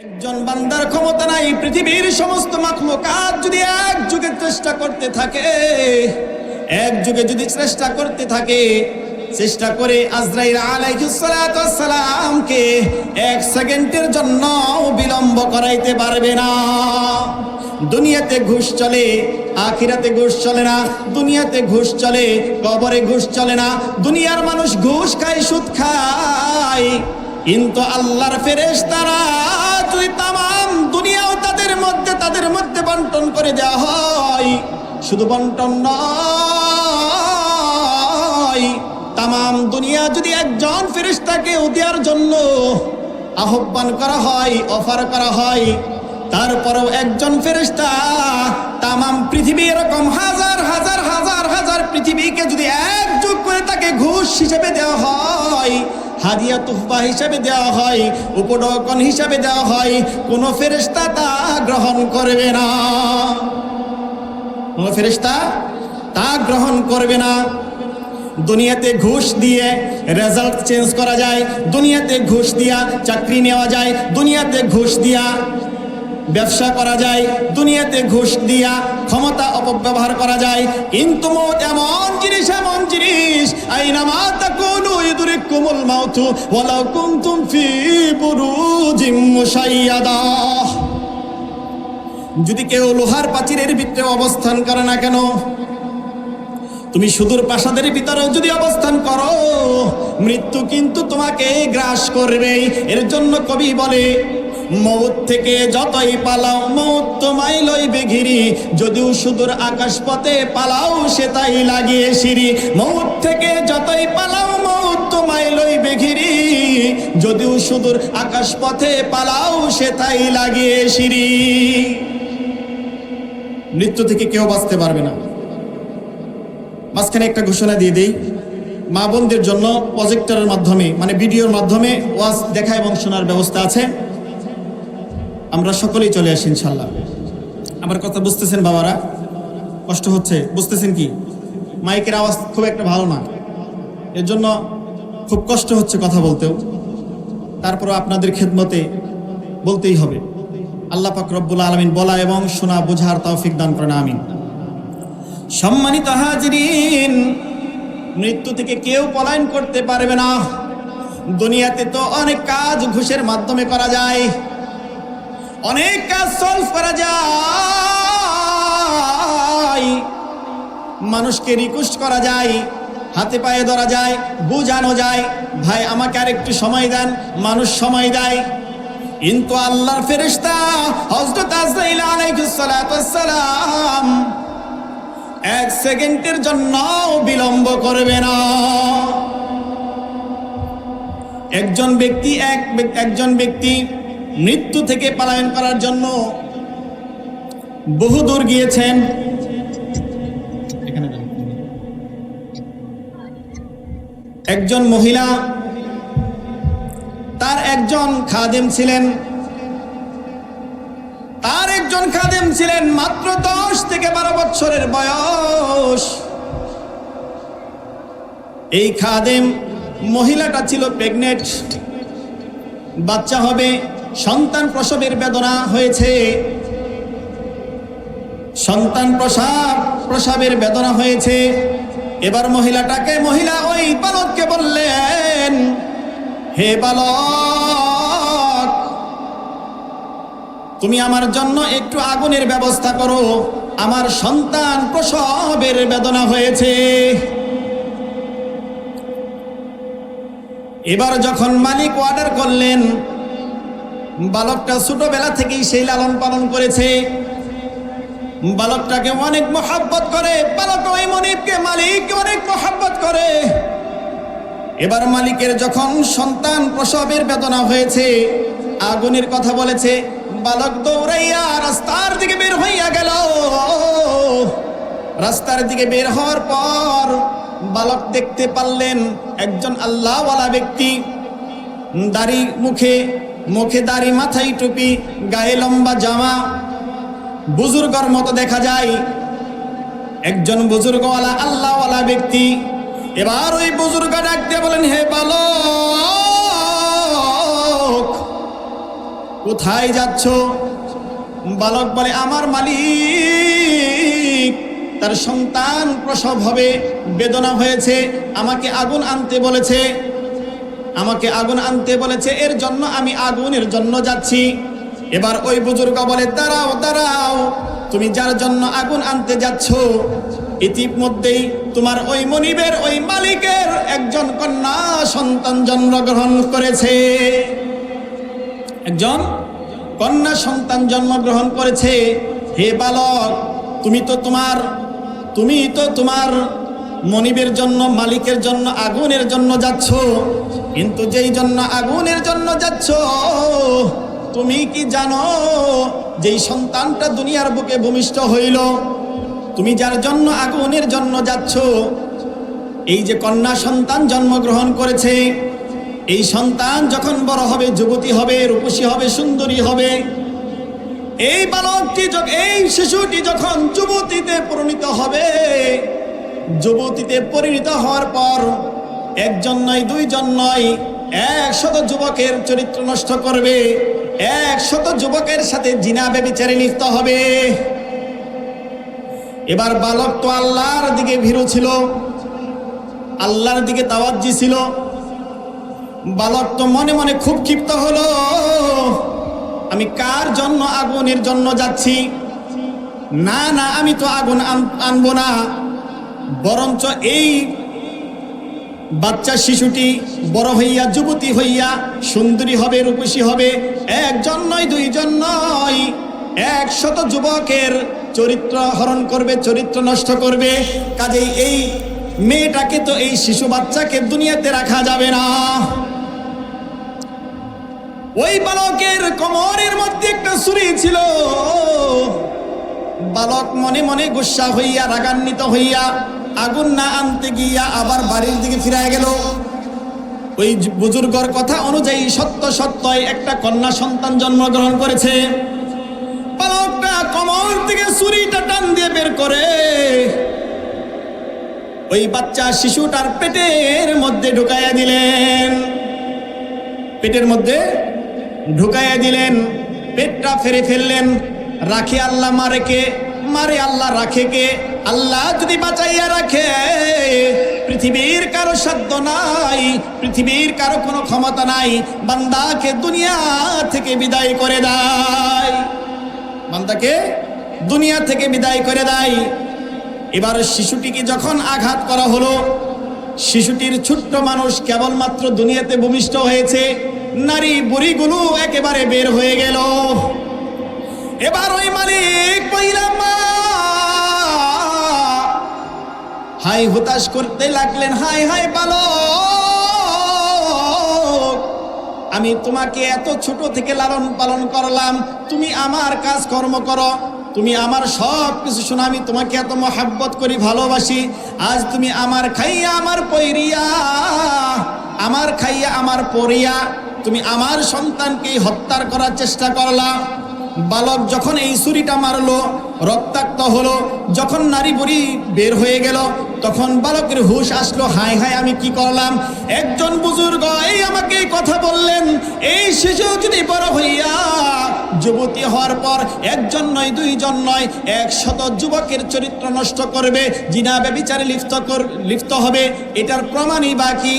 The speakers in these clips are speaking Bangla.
একজন বান্দার ক্ষমতা নাই পৃথিবীর সমস্ত মাখলুকাত যদি এক যুগে চেষ্টা করতে থাকে, এক যুগে যদি চেষ্টা করতে থাকে, চেষ্টা করে আজরাইল আলাইহিস সালাতু ওয়াস সালামকে এক সেকেন্ডের জন্য বিলম্ব করাইতে পারবে না। দুনিয়াতে ঘুষ চলে, আখিরাতে ঘুষ চলে না। দুনিয়াতে ঘুষ চলে, কবরে ঘুষ চলে না। দুনিয়ার মানুষ ঘুষ খায়, সুদ খায়, কিন্তু আল্লাহর ফেরেশতারা যদি তামাম দুনিয়াও তাদের মধ্যে বন্টন করে দেওয়া হয়, শুধু বন্টন নয়, তামাম দুনিয়া যদি একজন ফেরেশতাকে দেওয়ার জন্য আহ্বান করা হয়, অফার করা হয়, তারপরেও একজন ফেরেশতা তামাম পৃথিবী এরকম হাজার হাজার হাজার হাজার পৃথিবীকে যদি একযোগ করে তাকে ঘুষ হিসেবে দেওয়া হয়, হাদিয়া তুহফা হিসাবে দেওয়া হয়, উপঢৌকন হিসাবে দেওয়া হয়, কোনো ফেরেশতা তা গ্রহণ করবে না। কোনো ফেরেশতা তা গ্রহণ করবে না। দুনিয়াতে ঘুষ দিয়ে রেজাল্ট চেঞ্জ করা যায়, দুনিয়াতে ঘুষ দিয়া চাকরি নেওয়া যায়, দুনিয়াতে ঘুষ দিয়া ব্যবসা করা যায়, দুনিয়াতে ঘুষ দিয়া ক্ষমতা অপব্যবহার করা যায়, কিন্তু মওত এমন জিনিস আইনামা তাকুনু ইউদরিকুমুল মাউতু ওয়ালাউ কুনতুম ফি বুরুজিম মুশাইয়াদা। যদি কেউ লোহার প্রাচীরের ভিতরে অবস্থান করে না কেন, তুমি সুদূর প্রাসাদের ভিতরেও যদি অবস্থান করো, মৃত্যু কিন্তু তোমাকে গ্রাস করবেই। এর জন্য কবি বলে, মৌত থেকে যতই পালাও মৌত তোমায় লইবে ঘিরি, যদিও সুদূর আকাশ পথে পালাও সে তাই লাগিয়ে সিঁড়ি। মৌত থেকে যতই পালাও মৌত তোমায় লইবে ঘিরি, যদিও সুদূর আকাশ পথে পালাও সে তাই লাগিয়ে সিঁড়ি। মৃত্যু থেকে কেউ বাঁচতে পারবে না। মাঝখানে একটা ঘোষণা দিয়ে দেই, মা বোনদের জন্য প্রজেক্টরের মাধ্যমে, মানে ভিডিওর মাধ্যমে ওয়াজ দেখা এবং শোনার ব্যবস্থা আছে। আমরা সকলেই চলে আসি ইনশাল্লাহ। আমার কথা বুঝতেছেন বাবারা? কষ্ট হচ্ছে, বুঝতেছেন কি? মাইকের আওয়াজ খুব একটা ভালো না, এর জন্য খুব কষ্ট হচ্ছে কথা বলতেও। তারপরও আপনাদের খেদমতে বলতেই হবে। আল্লাহ পাক রব্বুল আলামিন বলা এবং শোনা বোঝার তৌফিক দান করেন, আমিন। সম্মানিত হাজিরিন, মৃত্যু থেকে কেউ পলায়ন করতে পারবে না। দুনিয়াতে তো অনেক কাজ ঘুষের মাধ্যমে করা যায়, অনেক কাজ সলভ করা যায়, মানুষকে রিকোয়েস্ট করা যায়, হাতে পায়ে ধরা যায়, বোঝানো যায়, ভাই আমাকে আরেকটু সময় দেন, মানুষ সময় দেয়। কিন্তু আল্লাহর ফেরেশতা হযরত আজরাইল আলাইহিস সালাতু ওয়াস সালাম এক সেকেন্ডের জন্য বিলম্ব করবে না। একজন ব্যক্তি মৃত্যু থেকে পলায়ন করার জন্য বহু দূর গিয়েছেন। একজন মহিলা, তার একজন খাদেম ছিলেন, মাত্র 10 থেকে 12 বছরের বয়স। এই খাদেম মহিলাটা ছিল প্রেগনেন্ট, বাচ্চা হবে, সন্তান প্রসবের বেদনা হয়েছে, প্রসবের বেদনা হয়েছে। এবার মহিলা ওই বালককে বললেন, হে বালক, তুমি আমার জন্য একটু আগুনের ব্যবস্থা করো, আমার সন্তান প্রসবের বেদনা হয়েছে। এবার যখন মালিক অর্ডার করলেন, বালকটা ছোটবেলা থেকেই সেই লালন পালন করেছে, বালকটাকে অনেক মহব্বত করে, বালক ওই মনিবকে মালিক অনেক মহব্বত করে। এবার মালিকের যখন সন্তান প্রসবের বেদনা হয়েছে, আগুনের কথা বলেছে, বালক দৌড়াইয়া রাস্তার দিকে বের হইয়া গেল। রাস্তার দিকে বের হওয়ার পর বালক দেখতে পারলেন একজন আল্লাহওয়ালা ব্যক্তি, মুখে দাড়ি, মাথায় টুপি, গায়ে লম্বা জামা, বুজুর্গর মতো দেখা যায়, একজন বুজুর্গওয়ালা আল্লাহওয়ালা ব্যক্তি। এবার ওই বুজুর্গ ডাক দিয়ে বলেন, হে বালক, কোথায় যাচ্ছ? বালক বলে, আমার মালিক, তার সন্তান প্রসব হবে, বেদনা হয়েছে, আমাকে আগুন আনতে বলেছে, আমাকে আগুন আনতে বলেছে, এর জন্য আমি আগুনের জন্য যাচ্ছি। এবার ওই বুজুর্গ বলে, দাঁড়াও দাঁড়াও, তুমি যার জন্য আগুন আনতে যাচ্ছ ইতিমধ্যেই তোমার ওই মনিবের ওই মালিকের একজন কন্যা সন্তান জন্মগ্রহণ করেছে, একজন কন্যা সন্তান জন্মগ্রহণ করেছে। হে বালক, তুমি তো তোমার মনিবের জন্য, মালিকের জন্য আগুনের জন্য যাচ্ছ, কিন্তু যেই জন্য আগুনের জন্য যাচ্ছ তুমি কি জানো যেই সন্তানটা দুনিয়ার বুকে ভূমিষ্ঠ হইল, তুমি যার জন্য আগুনের জন্য যাচ্ছ, এই যে কন্যা সন্তান জন্মগ্রহণ করেছে, এই সন্তান যখন বড় হবে, যুবতী হবে, রূপসী হবে, সুন্দরী হবে, এই বালকটি, এই শিশুটি যখন যুবতীতে পরিণত হবে, যুবতীতে পরিণত হওয়ার পর একজন নয়, দুইজন নয়, 100 যুবকের চরিত্র নষ্ট করবে, 100 যুবকের সাথে জিনা ব্যভিচারে লিপ্ত হবে। এবার বালক তো আল্লাহর দিকে ভীরু ছিল, আল্লাহর দিকে তাওয়াজ্জি ছিল। বালক তো মনে মনে খুব ক্ষিপ্ত হলো, আমি কার জন্য আগুনের জন্য যাচ্ছি? না না, আমি তো আগুন আনবো না, বরঞ্চ এই বাচ্চা শিশুটি বড় হইয়া, যুবতী হইয়া সুন্দরী হবে, রূপসী হবে, একজন নয়, দুইজন নয়, 100 যুবকের চরিত্র হরণ করবে, চরিত্র নষ্ট করবে। কাজেই এই মেয়েটাকে, তো এই শিশু বাচ্চাকে দুনিয়াতে রাখা যাবে না। ওই বালকের কোমরের মধ্যে একটা ছুরি ছিল। বালক মনে মনে গুসা হইয়া, রাগান্বিত হইয়া আগুন না আনতে গিয়া আবার বাড়ির দিকে ফিরে গেল। ওই বুজুর্গর কথা অনুযায়ী সত্যই একটা কন্যা সন্তান জন্মগ্রহণ করেছে। বালকটা কোমর থেকে ছুরিটা টান দিয়ে বের করে ওই বাচ্চা শিশুটার পেটের মধ্যে ঢুকাইয়া দিলেন, পেটের মধ্যে ঢুকাইয়া দিলেন, পেটটা ফেরে ফেললেন। রাখে আল্লাহ, মারে আল্লাহ, রাখে কে? আল্লাহ যদি বাঁচাইয়া রাখে, পৃথিবীর কারো সাধ্য নাই, পৃথিবীর কারো কোনো ক্ষমতা নাই, বান্দাকে দুনিয়া থেকে বিদায় করে দেয়, বান্দাকে দুনিয়া থেকে বিদায় করে দেয়। এবার শিশুটিকে যখন আঘাত করা হলো, শিশুটির ছোট্ট মানুষ কেবলমাত্র দুনিয়াতে ভূমিষ্ঠ হয়েছে, নারী বুড়িগুলো একেবারে বের হয়ে গেল। এবার ওই মালিক মহিলা মা হাই হুতাশ করতে লাগলেন, হাই হাই বালক, আমি তোমাকে এত ছোট থেকে লালন পালন করলাম, তুমি আমার কাজ কর্ম করো, তুমি আমার সব কিছু শোনো, আমি তোমাকে এত মহাব্বত করি, ভালোবাসি, আজ তুমি আমার খাইয়া আমার পইরিয়া, আমার খাইয়া আমার পরিয়া তুমি আমার সন্তানকে হত্যা করার চেষ্টা করলা। বালক যখন এই ছুরিটা মারলো, রক্তাক্ত হলো, যখন নারী বুড়ি বের হয়ে গেল, তখন বালকের হুঁশ আসলো, হায় হায় আমি কি করলাম। একজন বুজুর্গ এই আমাকে কথা বললেন, এই শিশু যদি বড় হইয়া যুবতী হওয়ার পর একজন নয়, দুইজন নয়, 100 যুবকের চরিত্র নষ্ট করবে, জিনা ব্যভিচারে লিপ্ত হবে, এটার প্রমাণই বাকি।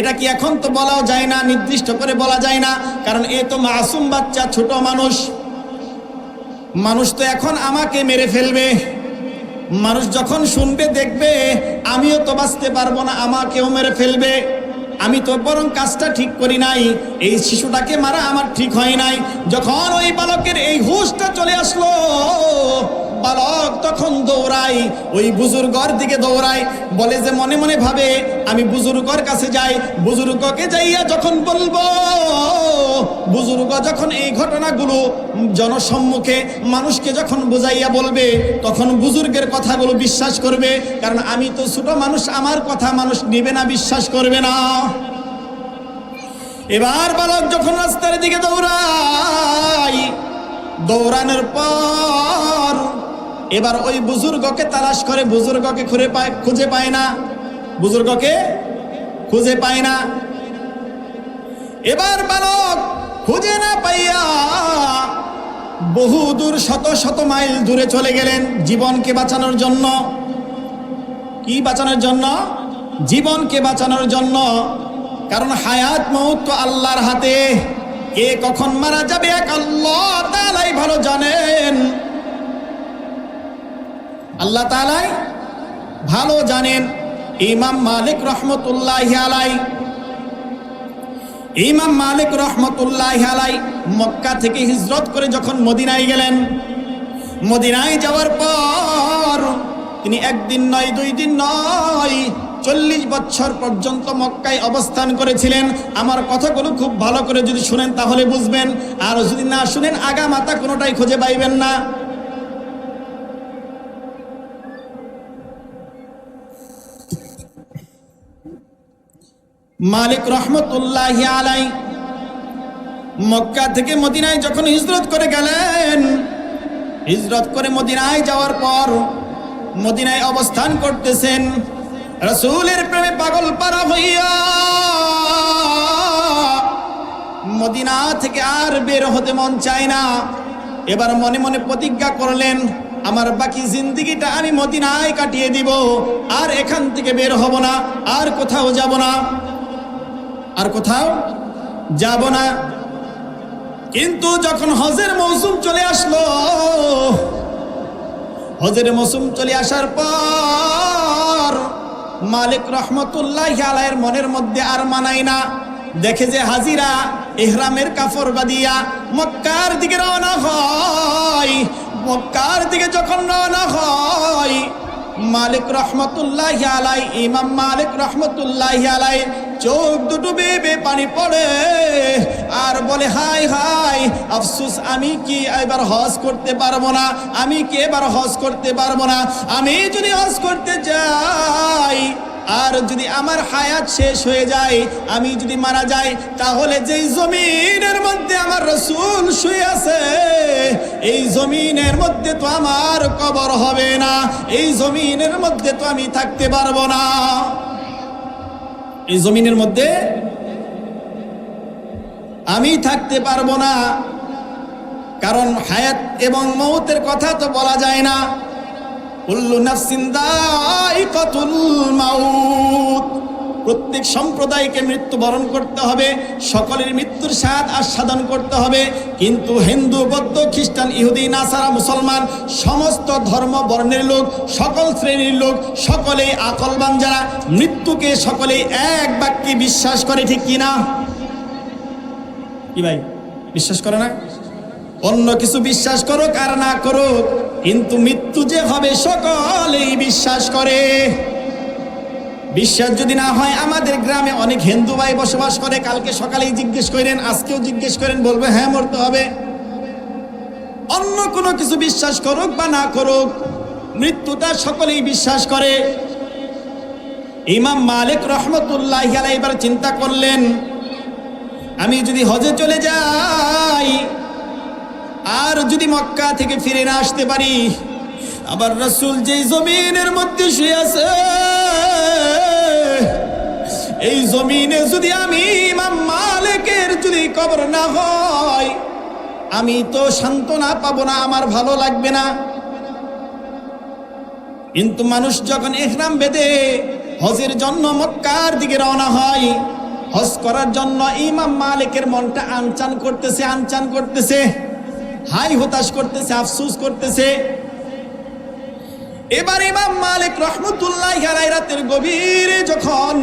এটা কি এখন তো বলাও যায় না, নির্দিষ্ট করে বলা যায় না, কারণ এ তো মাসুম বাচ্চা, ছোট মানুষ তো এখন আমাকে মেরে ফেলবে। মানুষ যখন শুনবে, দেখবে আমিও তো বাঁচতে পারবো না, আমাকেও মেরে ফেলবে। আমি তো বরং কাজটা ঠিক করি নাই, এই শিশুটাকে মারা আমার ঠিক হয় নাই। যখন ওই বালকের এই হুঁশটা চলে আসলো, বালক তখন দৌড়াই, ওই বুজুর্গর দিকে দৌড়ায়, বলে যে মনে মনে ভাবে আমি বুজুর্গর কাছে যাই, বুজুর্গকে যাইয়া যখন বলবো, বুজুর্গ যখন এই ঘটনাগুলো জনসম্মুখে মানুষকে যখন বুঝাইয়া বলবে, তখন বুজুর্গের কথাগুলো বিশ্বাস করবে, কারণ আমি তো ছোট মানুষ, আমার কথা মানুষ নেবে না, বিশ্বাস করবে না। এবার বালক যখন রাস্তার দিকে দৌড়াই, দৌড়ানোর পর এবার ওই বুজুর্গকে তালাশ করে, বুজুর্গকে খুঁজে পায় না, বুজুর্গকে খুঁজে পায় না। এবার বালক খুঁজে না পাইয়া বহু দূর শত শত মাইল দূরে চলে গেলেন জীবনকে বাঁচানোর জন্য। কি বাঁচানোর জন্য? জীবনকে বাঁচানোর জন্য। কারণ হায়াত মউত তো আল্লাহর হাতে, কে কখন মারা যাবে এক আল্লাহ তাআলাই ভালো জানেন। আল্লাহ তাআলাই ভালো জানেন। ইমাম মালিক রহমতুল্লাহি আলাইহি, ইমাম মালিক রহমতুল্লাহি আলাইহি মক্কা থেকে হিজরত করে যখন মদিনায় গেলেন, মদিনায় যাওয়ার পর তিনি একদিন নয়, 2 দিন নয়, 40 বছর পর্যন্ত মক্কায় অবস্থান করেছিলেন। আমার কথাগুলো খুব ভালো করে যদি শুনেন তাহলে বুঝবেন, আর যদি না শুনেন আগা মাথা কোনোটাই খুঁজে পাইবেন না। মালিক রহমতুল্লাহি আলাইহি মক্কা থেকে মদিনায় যখন হিজরত করে গেলেন, হিজরত করে মদিনায় যাওয়ার পর মদিনায় অবস্থান করতেছেন। রাসূলের প্রেমে পাগল পারা হইয়া মদিনা থেকে আর বের হতে মন চায় না। এবার মনে মনে প্রতিজ্ঞা করলেন, আমার বাকি জিন্দেগিটা আমি মদিনায় কাটিয়ে দিব, আর এখান থেকে বের হব না, আর কোথাও যাব না, আর কোথাও যাব না। কিন্তু যখন হজের মৌসুম চলে আসলো, হজের মৌসুম চলে আসার পর মালিক রহমতুল্লাহি আলাইহির মনের মধ্যে আর মানায় না। দেখে যে হাজিরা ইহরামের কাফর বাঁধিয়া মক্কার দিকে রওনা হয়। মক্কার দিকে যখন রওনা হয়, মালিক রহমতুল্লাহি আলাইহি, ইমাম মালিক রহমতুল্লাহি আলাইহি চোখ দুটো বেয়ে পানি পড়ে আর বলে, হায় হায় আফসোস, আমি কি এবার হজ করতে পারবো না, আমি কি এবার হজ করতে পারবো না। আমি যদি হজ করতে যাই আর যদি আমার হায়াত শেষ হয়ে যায়, আমি যদি মারা যাই, তাহলে যেই জমিনের মধ্যে আমার রাসূল শুয়ে আছে, এই জমিনের মধ্যে তো আমার কবর হবে না, এই জমিনের মধ্যে তো আমি থাকতে পারবো না, এই জমিনের মধ্যে আমি থাকতে পারবো না। কারণ হায়াত এবং মৌতের কথা তো বলা যায় না। কুল্লু নাফসিন যায়িকাতুল মাউত, প্রত্যেক সম্প্রদায়কে মৃত্যুবরণ করতে হবে, সকলের মৃত্যুর স্বাদ আস্বাদন করতে হবে। কিন্তু হিন্দু, বৌদ্ধ, খ্রিস্টান, ইহুদি, নাসারা, মুসলমান, সমস্ত ধর্ম বর্ণের লোক, সকল শ্রেণীর লোক, সকলেই আকলবান যারা, মৃত্যুকে সকলেই এক বাক্যে বিশ্বাস করে, ঠিক কিনা? কি ভাই, বিশ্বাস করে না? অন্য কিছু বিশ্বাস করুক আর না করুক, কিন্তু মৃত্যু যে হবে সকলেই বিশ্বাস করে। বিশ্বাস যদি না হয়, আমাদের গ্রামে অনেক হিন্দু ভাই বসবাস করে, কালকে সকালেই জিজ্ঞেস করেন, আজকেও জিজ্ঞেস করেন, বলবে হ্যাঁ মরতে হবে। অন্য কোনো কিছু বিশ্বাস করুক বা না করুক, মৃত্যুটা সকলেই বিশ্বাস করে। ইমাম মালিক রহমতুল্লাহি আলাইহি এবার চিন্তা করলেন, আমি যদি হজে চলে যাই আর যদি মক্কা থেকে ফিরে না আসতে পারি, আবার রাসূল যেই জমিনের মধ্যে শুয়ে আছে, এই জমিনে যদি আমি ইমাম মালিকের যদি কবর না হয়, আমি তো সান্ত্বনা পাবো না, আমার ভালো লাগবে না। কিন্তু মানুষ যখন ইহরাম বেঁধে হজের জন্য মক্কার দিকে রওনা হয়, হজ করার জন্য, ইমাম মালিকের মনটা আনচান করতেছে, আনচান করতেছে, হাই হতাশ করতেছে, আফসোস করতেছে। এবার ইমাম মালিক রহমতুল্লাহি আলাইহি রাতের গভীরে যখন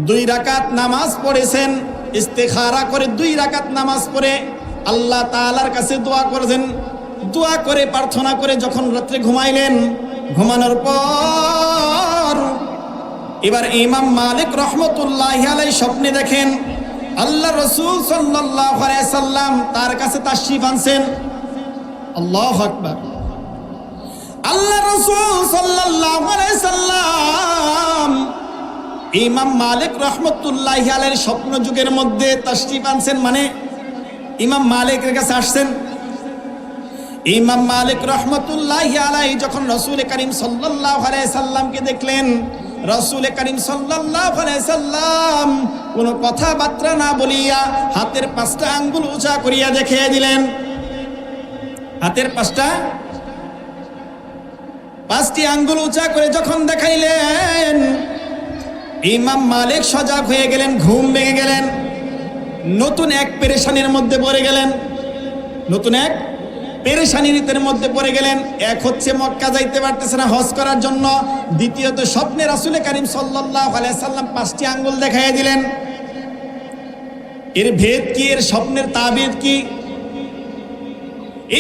2 রাকাত নামাজ পড়েছেন, ইস্তেখারা করে 2 রাকাত নামাজ পড়ে আল্লাহ তাআলার কাছে দোয়া করেছেন। দোয়া করে প্রার্থনা করে যখন রাত্রে ঘুমাইলেন, ঘুমানোর পর এবার ইমাম মালিক রহমতুল্লাহি আলাইহি স্বপ্নে দেখেন আল্লাহ রাসূল সাল্লাল্লাহু আলাইহি সাল্লাম তার কাছে তাশরীফ আনছেন। আল্লাহু আকবার। আল্লাহ রাসূল সাল্লাল্লাহু আলাইহি সাল্লাম ইমাম মালিক রহমতুল্লাহি আলাইহির স্বপ্ন যুগের মধ্যে তাশরীফ আনছেন, মানে ইমাম মালিকের কাছে আসছেন। ইমাম মালিক রহমতুল্লাহি আলাইহি যখন রাসূল করিম সাল্লাল্লাহু আলাইহি সাল্লামকে দেখলেন, রাসূল করিম সাল্লাল্লাহু আলাইহি সাল্লাম কোনো কথাবার্তা না বলিয়া হাতের 5টা আঙ্গুল উঁচা করিয়া দেখিয়ে দিলেন। হাতের 5টি আঙ্গুল উঁচা করে যখন দেখাইলেন, ইমাম মালিক সজাগ হয়ে গেলেন, ঘুম ভেঙে গেলেন, নতুন এক পেরেশানির মধ্যে পড়ে গেলেন। নতুন এক পেরেশানির মধ্যে পড়ে গেলেন। এক হচ্ছে মক্কা যাইতে পারতেছে না হজ করার জন্য, দ্বিতীয়ত স্বপ্নে রাসূল করিম সাল্লাল্লাহু আলাইহি সাল্লাম 5টি আঙ্গুল দেখাইয়া দিলেন। এর ভেদ কি? এর স্বপ্নের তাবির কি?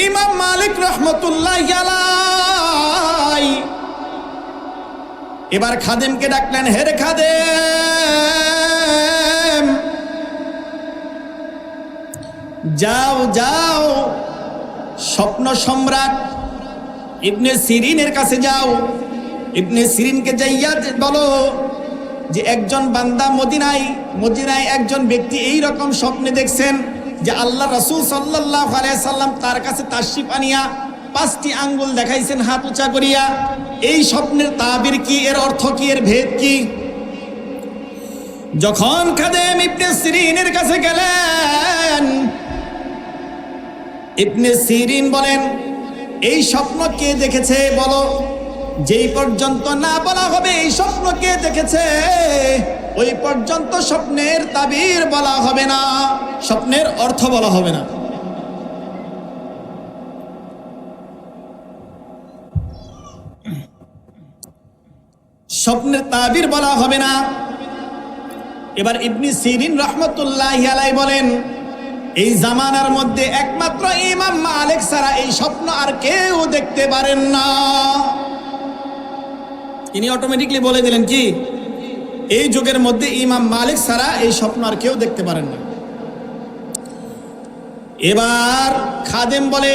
ইমাম মালিক রহমতুল্লাহি আলাইহি এবার খাদেমকে ডাকলেন, হে রে খাদেম, যাও যাও স্বপ্ন সম্রাট ইবনে সিরিনের কাছে যাও। ইবনে সিরিনকে যাইয়া বলো যে একজন বান্দা মদিনায় একজন ব্যক্তি এই রকম স্বপ্নে দেখছেন যে আল্লাহ রাসূল সাল্লাল্লাহু আলাইহি সাল্লাম তার কাছে তাশরিফ আনিয়া 5টি আঙ্গুল দেখাইছেন হাত উঁচা করিয়া। এই স্বপ্নের তাবির কি? এর অর্থ কি? এর ভেদ কি? যখন খাদেম ইবনে সিরিনের কাছে গেলেন, ইবনে সিরিন বলেন, এই স্বপ্ন কে দেখেছে বলো। যেই পর্যন্ত না বলা হবে এই স্বপ্ন কে দেখেছে, ওই পর্যন্ত স্বপ্নের তাবির বলা হবে না, স্বপ্নের অর্থ বলা হবে না। স্বপ্নের তাবির বলা হবে না। এবার ইবনে সিরিন রাহমাতুল্লাহি আলাইহি বলেন, এই জামানার মধ্যে একমাত্র ইমাম মালিক ছাড়া এই স্বপ্ন আর কেউ দেখতে পারেন না। তিনি অটোমেটিকলি বলে দিলেন কি, এই যুগের মধ্যে ইমাম মালিক ছাড়া এই স্বপ্ন আর কেউ দেখতে পারেন না। এবার খাদেম বলে,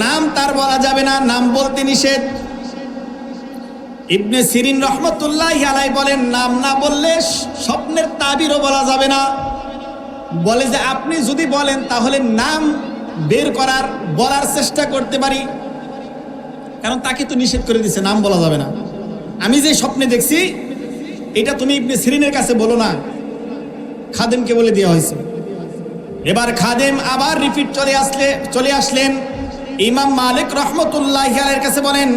নাম তার বলা যাবে না, নাম বলতে নিষেধ। ইবনে সিরিন রাহমাতুল্লাহি আলাইহি বলেন, নাম না বললে স্বপ্নের তাবিরও বলা যাবে না। বলে যে আপনি যদি বলেন তাহলে নাম বের বলার চেষ্টা করতে পারি, কারণ তাকে তো নিষেধ করে দিছে, নাম বলা যাবে না। আমি যে স্বপ্নে দেখছি এটা তুমি ইবনে সিরিনের কাছে বলো না, খাদেমকে বলে দেওয়া হয়েছে। এবার খাদেম আবার রিপিট চলে আসলেন ইমাম মালিক রহমতুল্লাহি আলাইহির কাছে, বলেন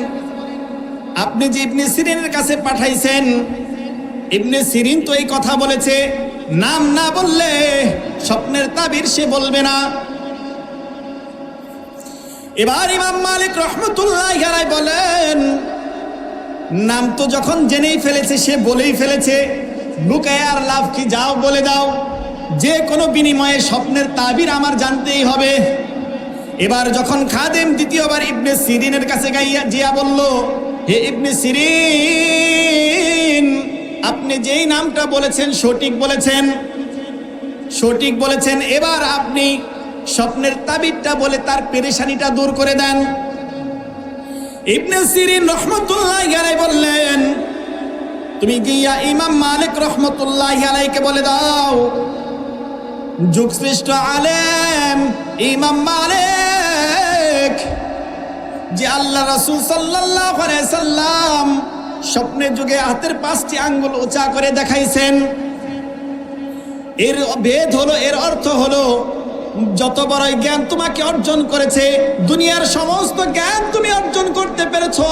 আপনি যে ইবনে সিরিনের কাছে পাঠাইছেন, ইবনে সিরিন তো এই কথা বলেছে নাম না বললে স্বপ্নের তাবির সে বলবে না। এবার ইমাম মালিক রহমতুল্লাহি আলাইহি বলেন, নাম তো যখন জেনেই ফেলেছে, সে বলেই ফেলেছে, লুকায় আর লাভ কি, যাও বলে দাও, যে কোনো বিনিময়ে স্বপ্নের তাবির আমার জানতেই হবে। এবার যখন খাদেম দ্বিতীয়বার ইবনে সিরিনের কাছে জিয়া বলল, হে ইবনে সিরিন, আপনি যেই নামটা বলেছেন সঠিক বলেছেন, এবার আপনি স্বপ্নের তাবিরটা বলে তার পেরেশানিটা দূর করে দেন। ইবনে সিরিন রহমতুল্লাহি আলাইহি বললেন, তুমি গিয়া ইমাম মালিক রহমতুল্লাহি আলাইহিকে বলে দাও, যুগশ্রেষ্ঠ আলেম ইমাম মালিক যে আল্লাহ রাসূল সাল্লাল্লাহু আলাইহি সাল্লাম স্বপ্নের যুগে হাতের 5টি আঙ্গুল উঁচা করে দেখাইছেন, এর ভেদ হলো, এর অর্থ হলো যত বড় জ্ঞান তোমাকে অর্জন করেছে, দুনিয়ার সমস্ত জ্ঞান তুমি অর্জন করতে পেরেছো,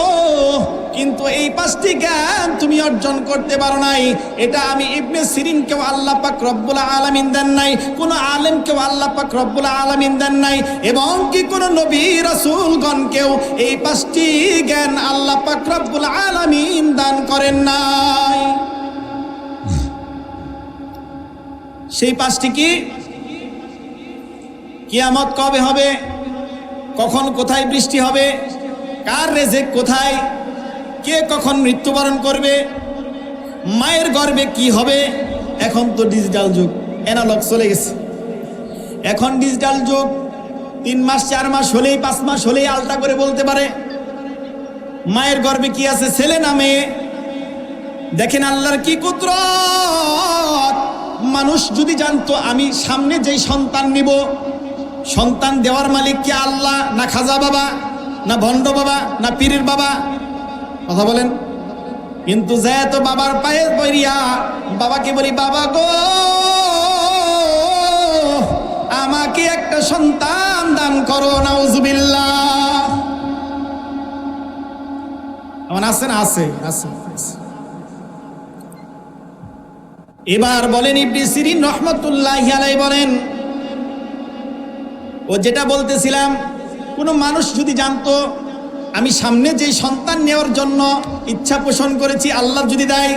কিন্তু এই 5টি জ্ঞান তুমি অর্জন করতে পারো নাই। এটা আমি ইবনে সিরিনকেও আল্লাহ পাক রব্বুল আলামিন দেন নাই, কোনো আলেমকেও আল্লাহ পাক রব্বুল আলামিন দেন নাই, এবং কি কোনো নবী রাসূলগণকেও এই 5টি জ্ঞান আল্লাহ পাক রব্বুল আলামিন দান করেন নাই। সেই 5টি কি? কিয়ামত কবে হবে, কখন কোথায় বৃষ্টি হবে, কার রেজেক কোথায়, কে কখন মৃত্যুবরণ করবে, মায়ের গর্ভে কি হবে। এখন তো ডিজিটাল যুগ, অ্যানালগ চলে গেছে। এখন ডিজিটাল যুগ, 3 মাস 4 মাস হলেই 5 মাস হলেই আলতা করে বলতে পারে মায়ের গর্ভে কি আছে, ছেলে না মেয়ে। দেখেন আল্লাহর কি কুদরত। মানুষ যদি জানতো আমি সামনে যেই সন্তান নিব, সন্তান দেওয়ার মালিক কি আল্লাহ, না খাজা বাবা, না ভণ্ড বাবা, না পীরের বাবা? কথা বলেন। কিন্তু যেহেতু বাবার পায়ে পড়িয়া বাবাকে বলি, বাবা গো আমাকে একটা সন্তান দান করো, নাউজুবিল্লাহ। এমন আছে না? আছে, আছে। এবার বলেন ইবনে সিরিন রহমাতুল্লাহি আলাইহি বলেন, ও যেটা বলতেছিলাম, কোনো মানুষ যদি জানতো আমি সামনে যে সন্তান নেওয়ার জন্য ইচ্ছা পোষণ করেছি, আল্লাহ যদি দেয়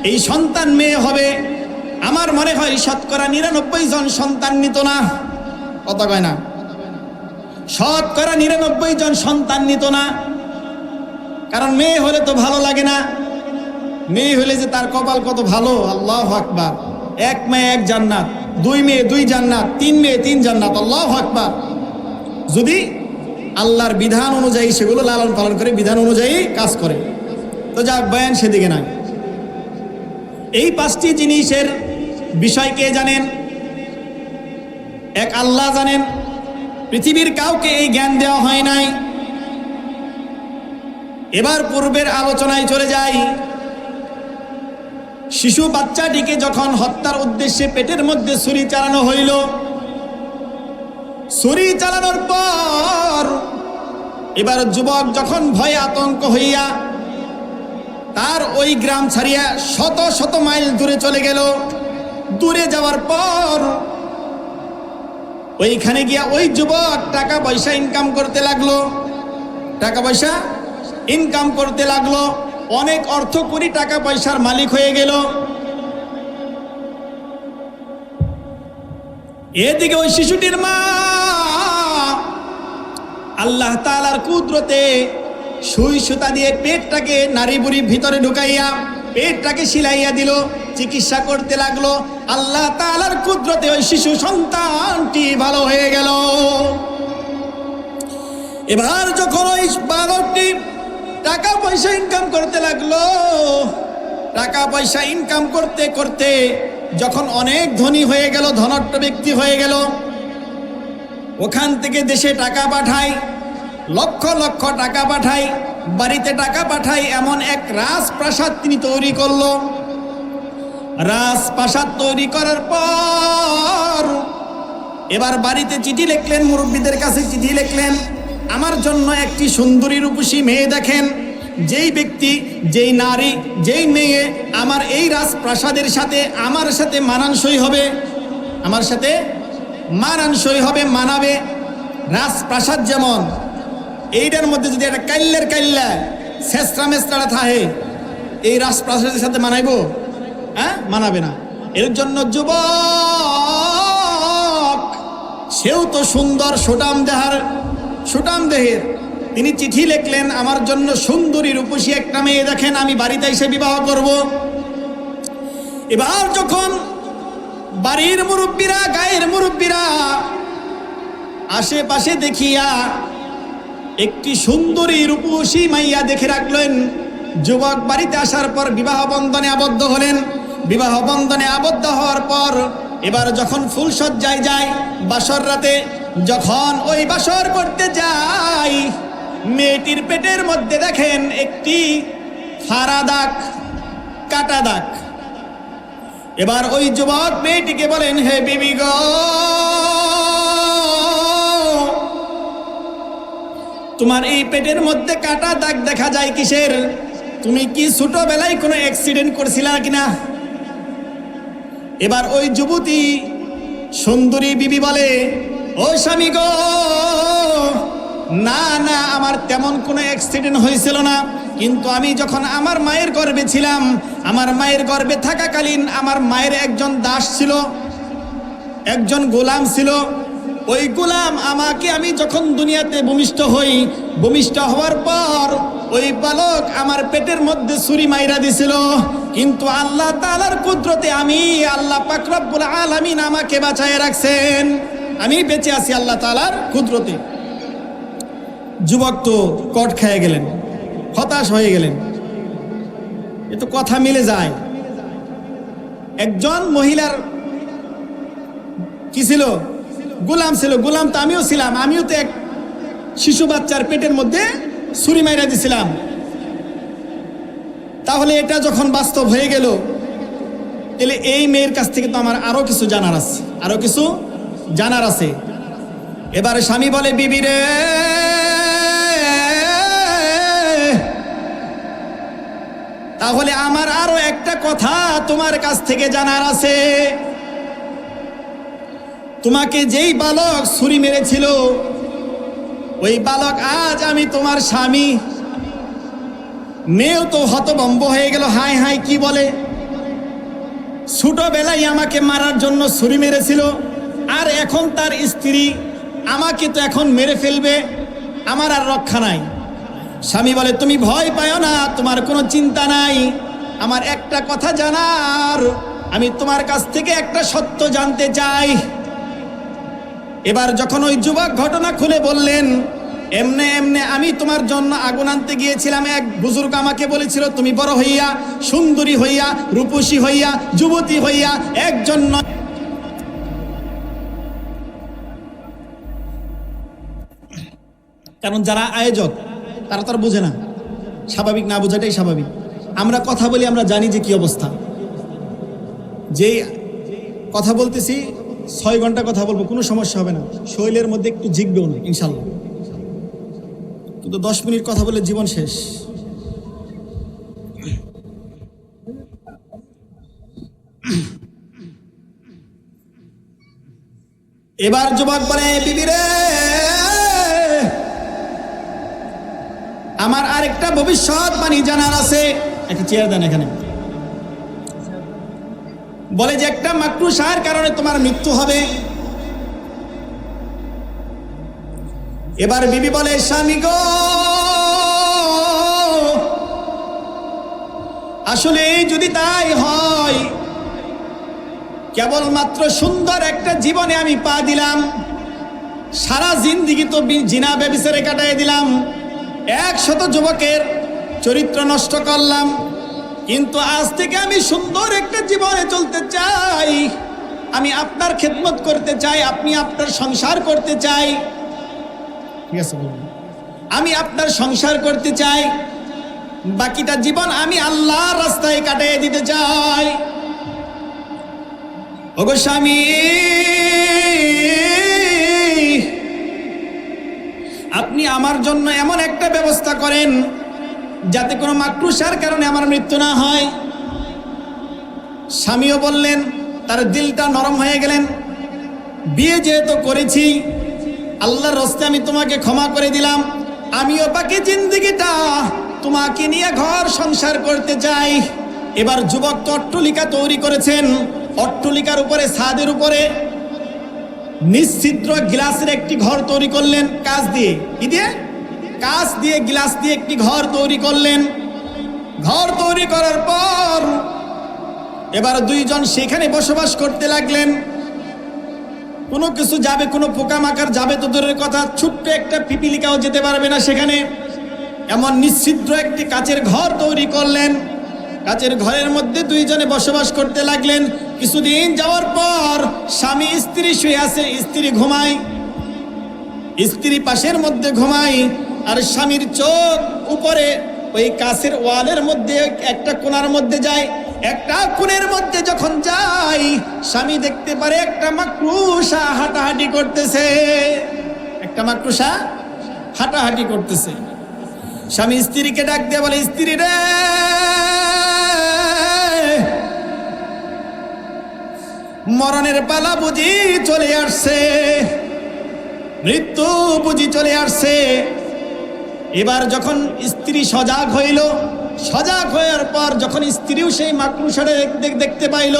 এই সন্তান মেয়ে হবে, আমার মনে হয় শতকরা 99 জন সন্তান নিত না। কথা কয় না? শতকরা 99 জন সন্তান নিত না। কারণ মেয়ে হলে তো ভালো লাগে না। মেয়ে হলে যে তার কপাল কত ভালো, আল্লাহু আকবার। 1 মেয়ে 1 জান্নাত, 2 মেয়ে 2 জান্নাত, 3 মেয়ে 3 জান্নাত, আল্লাহু আকবার। যদি আল্লাহর বিধান অনুযায়ী সেগুলো লালন পালন করে, বিধান অনুযায়ী কাজ করে, তো যা বয়ান সেদিকে নাই। এই 5টি জিনিসের বিষয় কে জানেন? এক আল্লাহ জানেন। পৃথিবীর কাউকে এই জ্ঞান দেওয়া হয় নাই। এবার পূর্বের আলোচনায় চলে যাই। শিশু বাচ্চাটিকে যখন হত্যার উদ্দেশ্যে পেটের মধ্যে ছুরি চালানো হইল, ছুরি চালানোর পর এবার যুবক যখন ভয়ে আতঙ্ক হইয়া তার ওই গ্রাম ছাড়িয়া শত শত মাইল দূরে চলে গেল। দূরে যাওয়ার পর ওইখানে গিয়া ওই যুবক টাকা পয়সা ইনকাম করতে লাগলো, টাকা পয়সা ইনকাম করতে লাগলো, অনেক অর্থ করি টাকা পয়সার মালিক হয়ে গেল। এদিকে ওই শিশুটির মা আল্লাহ তাআলার কুদরতে সুই সুতা দিয়ে পেটটাকে নারী বুড়ির ভিতরে ঢুকাইয়া পেটটাকে সিলাইয়া দিল, চিকিৎসা করতে লাগলো। আল্লাহ তাআলার কুদরতে ওই শিশু সন্তানটি ভালো হয়ে গেল। এবার যখন ওই বালকটি টাকা পয়সা ইনকাম করতে লাগলো, টাকা পয়সা ইনকাম করতে করতে যখন অনেক ধনী হয়ে গেল, ধনাঢ্য ব্যক্তি হয়ে গেল, ওখান থেকে দেশে টাকা পাঠায়, লক্ষ লক্ষ টাকা পাঠায়, বাড়িতে টাকা পাঠায়, এমন এক রাজপ্রাসাদ তিনি তৈরি করলো। রাজপ্রাসাদ তৈরি করার পর এবার বাড়িতে চিঠি লিখলেন, মুরব্বীদের কাছে চিঠি লিখলেন, আমার জন্য একটি সুন্দরী রূপসী মেয়ে দেখেন। যেই ব্যক্তি, যেই নারী, যেই মেয়ে আমার এই রাজপ্রাসাদের সাথে আমার সাথে মানানসই হবে, আমার সাথে মানানসই হবে, মানাবে। রাজপ্রাসাদ যেমন, এইটার মধ্যে যদি একটা কাইল্লার কাইল্লা শেষরা মেসরা থাকে, এই রাজপ্রাসাদের সাথে মানাইব? হ্যাঁ, মানাবে না। এর জন্য যুবক, সেও তো সুন্দর, সুটাম দেহের, তিনি চিঠি লিখলেন, আমার জন্য সুন্দরী রূপসী একটা মেয়ে দেখেন, আমি বাড়িতে এসে বিবাহ করব। এবার যখন বাড়ির মুরব্বীরা, গায়ের মুরব্বীরা আশেপাশে দেখিয়া একটি সুন্দরী রূপসী মাইয়া দেখে রাখলেন, যুবক বাড়িতে আসার পর বিবাহ বন্ধনে আবদ্ধ হলেন। বিবাহ বন্ধনে আবদ্ধ হওয়ার পর এবার যখন ফুলসজ্জায় যায়, বাসর রাতে যখন ওই বাসর করতে যায়, মেয়েটির পেটের মধ্যে দেখেন একটি ফাড়া দাগ, কাটা দাগ। এবার ওই যুবক মেয়েটিকে বলেন, হে বিবি গো, তোমার এই পেটের মধ্যে কাটা দাগ দেখা যায় কিসের? তুমি কি ছোটবেলায় কোনো অ্যাক্সিডেন্ট করছিলা কিনা? এবার ওই যুবতী সুন্দরী বিবি বলে, ও স্বামী গো, না না, আমার তেমন কোনো অ্যাক্সিডেন্ট হয়েছিল না, কিন্তু আমি যখন আমার মায়ের গর্ভে ছিলাম, আমার মায়ের গর্ভে থাকাকালীন আমার মায়ের একজন দাস ছিল, একজন গোলাম ছিল। ওই গোলাম আমাকে, আমি যখন দুনিয়াতে ভূমিষ্ঠ হই, ভূমিষ্ঠ হওয়ার পর ওই বালক আমার পেটের মধ্যে ছুরি মাইরা দিছিল, কিন্তু আল্লাহ তাআলার কুদরতে আমি, আল্লাহ পাক রব্বুল আলামিন আমাকে বাঁচায় রাখছেন, আমি বেঁচে আছি আল্লাহ তাআলার কুদরতে। যুবক তো কট খেয়ে গেলেন, হতাশ হয়ে গেলেন। এ তো কথা মিলে যায়। একজন মহিলার কি ছিল? গোলাম ছিল। গোলাম তো আমিও ছিলাম, আমিও তো এক শিশু বাচ্চার পেটের মধ্যে ছুরি মাইরা দিছিলাম। তাহলে এটা যখন বাস্তব হয়ে গেল, তাহলে এই মেয়ের কাছ থেকে তো আমার আরো কিছু জানার আছে। এবার স্বামী বলে, বিবি রে, তাহলে আমার আরো একটা কথা তোমার কাছ থেকে জানার আছে। তোমাকে যেই বালক ছুরি মেরেছিল, ওই বালক আজ আমি তোমার স্বামী। মেয়েও তো হতভম্ব হয়ে গেল, হায় হায় কি বলে, ছোটবেলায় আমাকে মারার জন্য ছুরি মেরেছিল, আর এখন তার স্ত্রী আমাকে তো এখন মেরে ফেলবে, আমার আর রক্ষা নাই। স্বামী বলে, তুমি ভয় পাও না, তোমার কোনো চিন্তা নাই, আমার একটা কথা জানার, আমি তোমার কাছ থেকে একটা সত্য জানতে চাই। এবার যখন ওই যুবক ঘটনা খুলে বললেন, এমনে এমনে আমি তোমার জন্য আগুন আনতে গিয়েছিলাম, এক বুজুর্গ আমাকে বলেছিল তুমি বড় হইয়া, সুন্দরী হইয়া, রূপসী হইয়া, যুবতী হইয়া একজন নয়। কারণ যারা আয়োজক তারা তো আর বোঝে না, স্বাভাবিক না বোঝাটাই স্বাভাবিক। আমরা কথা বলি, আমরা জানি যে কি অবস্থা, যে কথা বলতেছি 6 ঘন্টা কথা বলবো, কোনো সমস্যা হবে না, শরীরের মধ্যে একটু জিগবেও না ইনশাল্লাহ। কিন্তু 10 মিনিট কথা বলে জীবন শেষ। এবার যুবক বলে, বিবি রে, আমার আরেকটা ভবিষ্যৎবাণী জানার আছে। একটা চেয়ার দেন এখানে। বলে যে একটা মাকরুসার কারণে তোমার মৃত্যু হবে। এবার বিবি বলে, স্বামী গো, আসলে যদি তাই হয়, কেবলমাত্র সুন্দর একটা জীবনে আমি পা দিলাম, সারা জিন্দিগি তো জিনা ব্যভিচারে কাটাই দিলাম, 100 যুবকের চরিত্র নষ্ট করলাম, কিন্তু আজ থেকে আমি সুন্দর একটা জীবনে চলতে চাই, আমি আপনার খেদমত করতে চাই, আপনি আপনার সংসার করতে চাই। ঠিক আছে, আমি আপনার সংসার করতে চাই, বাকিটা জীবন আমি আল্লাহর রাস্তায় কাটিয়ে দিতে চাই। ওগো স্বামী, আপনি আমার জন্য এমন একটা ব্যবস্থা করেন যাতে কোনো মাকরুসার কারণে আমার মৃত্যু না হয়। স্বামীও বললেন, তার দিলটা নরম হয়ে গেলেন, বিয়ে যেহেতু করেছি, আল্লাহর রাস্তে আমি তোমাকে ক্ষমা করে দিলাম, আমিও বাকি জিন্দেগিটা তোমাকে নিয়ে ঘর সংসার করতে চাই। এবার যুবক তো অট্টালিকা তৈরি করেছেন, অট্টালিকার উপরে, ছাদের উপরে নিশ্চিদ্র গ্লাসের একটি ঘর তৈরি করলেন, কাঁচ দিয়ে, কি দিয়ে, কাঁচ দিয়ে, গ্লাস দিয়ে একটি ঘর তৈরি করলেন। ঘর তৈরি করার পর এবার দুইজন সেখানে বসবাস করতে লাগলেন। কোনো কিছু যাবে, কোনো পোকামাকড় যাবে তো দূরের কথা, ছোট্ট একটা পিপিলিকাও যেতে পারবে না সেখানে, এমন নিশ্চিদ্র একটি কাচের ঘর তৈরি করলেন। কাচের ঘরের মধ্যে দুইজনে বসবাস করতে লাগলেন। কিছুদিন যাওয়ার পর স্বামী স্ত্রী শুয়ে আছে, স্ত্রী ঘুমায়, স্ত্রী পাশের মধ্যে ঘুমায়, আর স্বামীর চোখ উপরে ওই কাচের ওয়ালের মধ্যে একটা কোণার মধ্যে যায়। একটা কোণের মধ্যে যখন যায়, স্বামী দেখতে পারে একটা মাকড়ুসা হাঁটাহাঁটি করতেছে, একটা মাকড়ুসা হাঁটাহাঁটি করতেছে। স্বামী স্ত্রীকে ডাক দিয়ে বলে, স্ত্রী রে, মরণের পালা বুঝি চলে আসছে, মৃত্যু বুঝি চলে আসছে। এবার যখন স্ত্রী সজাগ হইল, সজাগ হওয়ার পর যখন স্ত্রীও সেই মাকড়ুসারে দেখতে পাইল,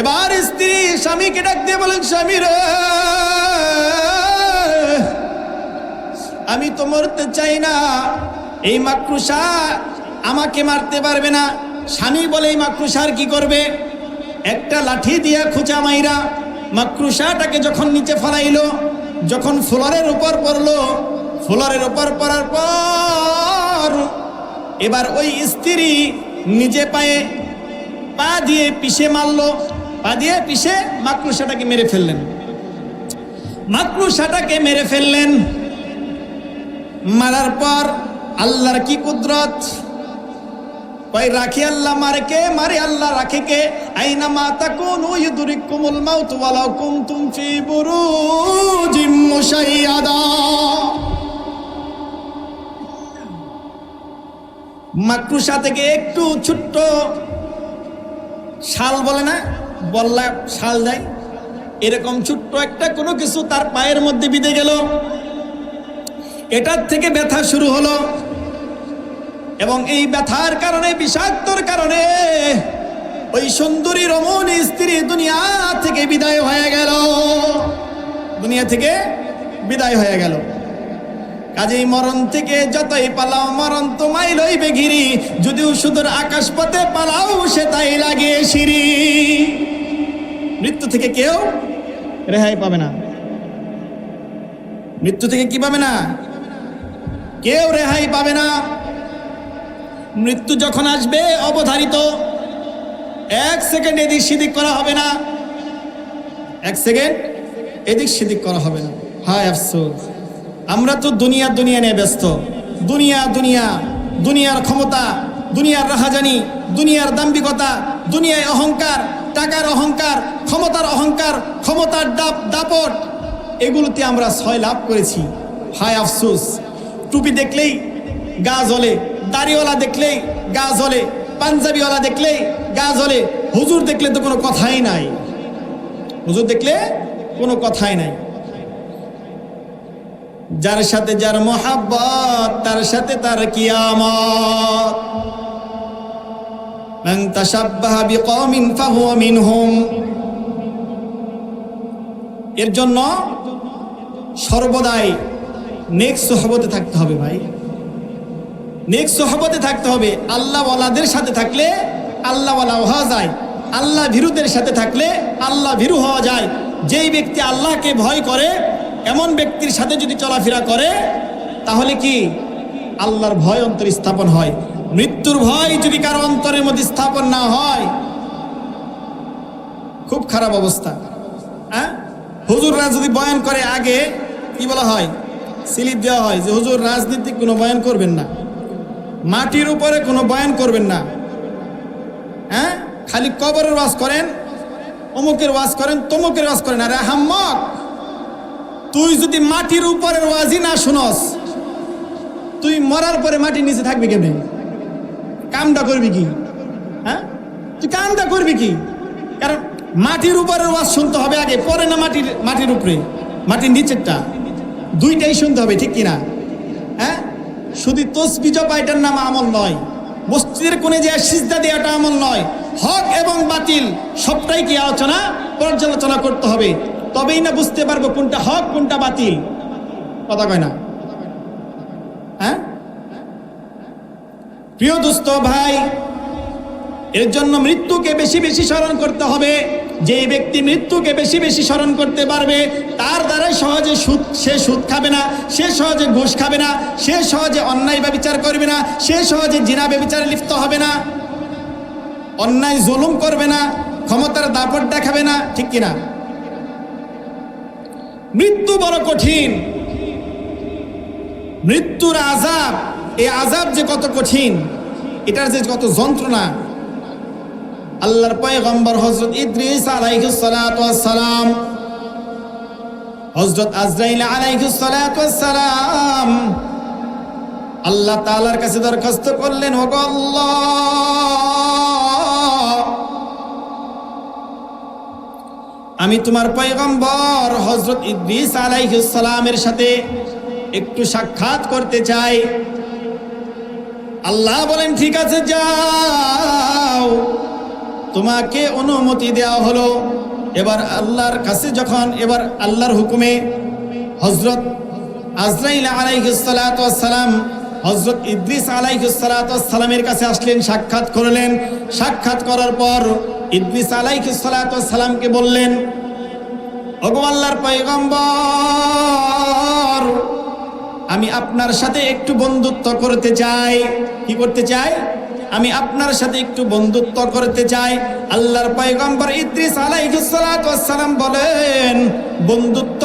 এবার স্ত্রী স্বামীকে ডাক দিয়ে বলেন, স্বামী রে, আমি তো মরতে চাই না, এই মাকড়ুসা আমাকে মারতে পারবে না। স্বামী বলে, এই মাকড়ুসার কি করবে? একটা লাঠি দিয়া খুঁচা মাইরা মাকড়ুসাটাকে যখন নিচে ফলাইলো, যখন ফ্লোরের উপর পড়লো, ফ্লোরের উপর পড়ার পর এবার ওই স্ত্রী নিজে পায়ে পা দিয়ে পিষে মারলো, পা দিয়ে পিষে মাকড়ুসাটাকে মেরে ফেললেন, মাকড়ুসাটাকে মেরে ফেললেন। মারার পর আল্লাহর কি কুদরত, কয় রাখি আল্লাহ মারে কে, মারে আল্লাহ রাখে কে? আইনা মা তাকুনু ইউদরিকুমুল মাউত ওয়ালাউ কুনতুম ফি বুরুজিম মুশাইয়াদা। মাকরুশা থেকে একটু ছোট্ট শাল বলে না, বল্লা শাল দেয়, এরকম ছোট্ট একটা কোনো কিছু তার পায়ের মধ্যে বিঁধে গেল, এটার থেকে ব্যথা শুরু হলো এবং এই ব্যথার কারণে, বিষাক্তর কারণে ওই সুন্দরী রমণী স্ত্রী দুনিয়া থেকে বিদায় হয়ে গেল, দুনিয়া থেকে বিদায় হয়ে গেল। কাজেই মরণ থেকে যতই পালাও মরণ তোমায় লইবে ঘিরি, যদিও সুদূর আকাশ পথে পালাও সে তাই লাগে সিঁড়ি। মৃত্যু থেকে কেউ রেহাই পাবে না, মৃত্যু থেকে কি পাবে না? কেউ রেহাই পাবে না। মৃত্যু যখন আসবে অবধারিত, 1 সেকেন্ড এদিক সেদিক করা হবে না, 1 সেকেন্ড এদিক সেদিক করা হবে না। হায় আফসোস, আমরা তো দুনিয়া দুনিয়া নিয়ে ব্যস্ত। দুনিয়া দুনিয়া, দুনিয়ার ক্ষমতা, দুনিয়ার রাহাজানি, দুনিয়ার দাম্ভিকতা, দুনিয়ায় অহংকার, টাকার অহংকার, ক্ষমতার অহংকার, ক্ষমতার দাপট, এগুলোতে আমরা ছয় লাভ করেছি। হায় আফসোস, টুপি দেখলেই গা জ্বলে, দাড়িওয়ালা দেখলেই গা জ্বলে, পাঞ্জাবিওয়ালা দেখলেই গা জ্বলে, হুজুর দেখলে তো কোনো কথাই নাই, হুজুর দেখলে কোনো কথাই নাই। যার সাথে যার মোহাব্বত তার সাথে তার কিয়ামত। মান তাশাব্বাহা বিকওমিন ফাহুয়া মিনহুম। এর জন্য সর্বদাই নেক সোহবতে থাকতে হবে ভাই, নেক সোহবতে থাকতে হবে। আল্লাহওয়ালাদের সাথে থাকলে আল্লাহওয়ালা হওয়া যায়, আল্লাহ ভীরুদের সাথে থাকলে আল্লাহ ভীরু হওয়া যায়। যেই ব্যক্তি আল্লাহকে ভয় করে এমন ব্যক্তির সাথে যদি চলাফেরা করে তাহলে কি আল্লাহর ভয় অন্তরে স্থাপন হয়। মৃত্যুর ভয় যদি কারো অন্তরের মধ্যে স্থাপন না হয়, খুব খারাপ অবস্থা। হ্যাঁ, হুজুররা যদি বয়ান করে আগে কি বলা হয়, স্লিপ দেওয়া হয় যে হুজুর রাজনীতিক কোনো বয়ান করবেন না, মাটির উপরে কোনো বয়ান করবেন না, হ্যাঁ, খালি কবরের ওয়াজ করেন, অমুকের ওয়াজ করেন, তমুকের ওয়াজ করেন। আরে আহাম্মক, তুই যদি মাটির উপরের ওয়াজই না শুনস, তুই মরার পরে মাটির নিচে থাকবি কেমনে? কামটা করবি কি? হ্যাঁ, তুই কামটা করবি কি? কারণ মাটির উপরের ওয়াজ শুনতে হবে আগে, পরে না মাটির উপরে, মাটির নিচেরটা, দুইটাই শুনতে হবে, ঠিক কিনা? হ্যাঁ, শুধু তসবিহ জপা এটার নাম আমল নয়, মসজিদের কোণে যে সিজদা দেওয়াটা আমল নয়। হক এবং বাতিল সবটাই কি আলোচনা পর্যালোচনা করতে হবে, তবেই না বুঝতে পারবো কোনটা হক কোনটা বাতিল। কথা কয় না? হ্যাঁ, প্রিয় দোস্ত ভাই, এর জন্য মৃত্যুকে বেশি বেশি স্মরণ করতে হবে। যে ব্যক্তি মৃত্যুকে বেশি বেশি স্মরণ করতে পারবে তার দ্বারাই সহজে সে সুদ খাবে না, সে সহজে ঘুষ খাবে না, সে সহজে অন্যায় ব্যভিচার করবে না, সে সহজে জিনা ব্যভিচারে লিপ্ত হবে না, অন্যায় জুলুম করবে না, ক্ষমতার দাপট দেখাবে না, ঠিক কিনা? মৃত্যু বড় কঠিন, মৃত্যুর আযাব, এই আযাব যে কত কঠিন, এটার যে কত যন্ত্রণা। আল্লাহর পয়গম্বর হযরত ইদ্রিস আলাইহিস সালাতু ওয়াস সালাম, হযরত আজরাইল আলাইহিস সালাতু ওয়াস সালাম আল্লাহ তাআলার কাছে দরখাস্ত করলেন, ওগো আল্লাহ, আমি তোমার পয়গম্বর হযরত ইদ্রিস আলাইহিস সালামের সাথে একটু সাক্ষাৎ করতে চাই। আল্লাহ বলেন, ঠিক আছে, যাও, তোমাকে অনুমতি দেওয়া হলো। এবার আল্লাহর কাছে যখন, এবার আল্লাহর হুকুমে হযরত আজরাইল আলাইহিস সালাতু ওয়াস সালাম হযরত ইদ্রিস আলাইহিস সালাতু ওয়াস সালামের কাছে আসলেন, সাক্ষাৎ করলেন। সাক্ষাৎ করার পর ইদ্রিস আলাইহিস সালাতু ওয়াস সালামকে বললেন, ওগো আল্লাহর পয়গম্বর, আমি আপনার সাথে একটু বন্ধুত্ব করতে চাই। কি করতে চাই? আমি আপনার সাথে একটু বন্ধুত্ব করতে চাই। আল্লাহর পয়গম্বর ইদ্রিস আলাইহিস সালাতু ওয়াস সালাম বলেন, বন্ধুত্ব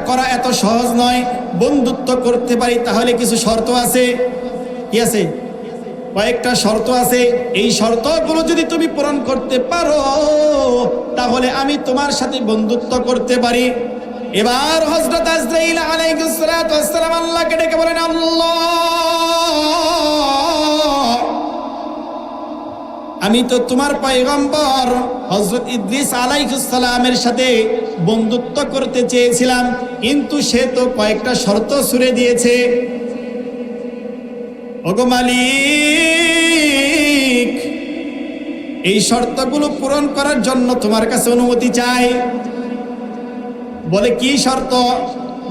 করা এত সহজ নয়। বন্ধুত্ব করতে পারি, তাহলে কিছু শর্ত আছে। কি আছে? কয়েকটা শর্ত আছে, এই শর্তগুলো যদি তুমি পূরণ করতে পারো তাহলে আমি তোমার সাথে বন্ধুত্ব করতে পারি। এবার হযরত আজরাইল আলাইহিস সালাতু ওয়াস সালাম আল্লাহকে ডেকে বলেন, আল্লাহ, আমি তো তোমার পয়গম্বর হযরত ইদ্রিস আলাইহিস সালামের সাথে বন্ধুত্ব করতে চেয়েছিলাম, কিন্তু সে তো কয়েকটা শর্ত ছুড়ে দিয়েছে। ওগো মালিক, এই শর্তগুলো পূরণ করার জন্য তোমার কাছে অনুমতি চাই। বলে কি শর্ত?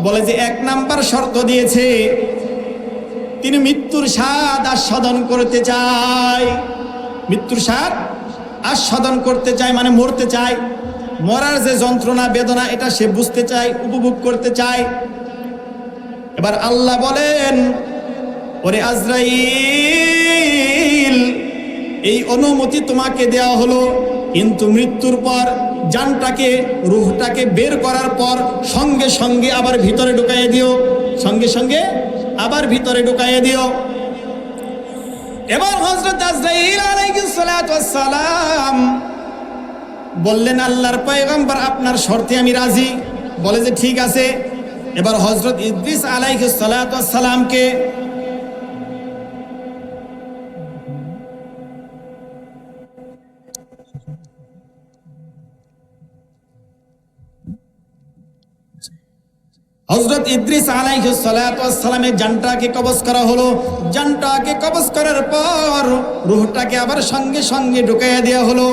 বলে যে 1 নাম্বার শর্ত দিয়েছে, তিনি মৃত্যুর স্বাদ আস্বাদন করতে চায়। মৃত্যুর স্বাদ আস্বাদন করতে চায় মানে মরতে চায়, মরার যে যন্ত্রণা বেদনা এটা সে বুঝতে চায়, উপভোগ করতে চায়। এবার আল্লাহ বলেন, ওরে আজরাইল, এই অনুমতি তোমাকে দেওয়া হলো, কিন্তু মৃত্যুর পর জানটাকে, রূহটাকে বের করার পর সঙ্গে সঙ্গে আবার ভিতরে ঢুকাইয়ে দিও, সঙ্গে সঙ্গে আবার ভিতরে ঢুকাইয়ে দিও। এবার হযরত আজরাইল আলাইহিস সালাতু ওয়াস সালাম বললেন, আল্লাহর পয়গম্বর, আপনার শর্তে আমি রাজি। বলে যে ঠিক আছে। এবার হযরত ইদ্রিস আলাইহিস সালাতু ওয়াস সালামকে হযরত ইদ্রিস আলাইহিস সালাতু ওয়াস সালামের জানটাকে কবজ করা হলো। জানটাকে কবজ করার পর রূহটাকে আবার সঙ্গে সঙ্গে ঢুকাইয়া দেওয়া হলো।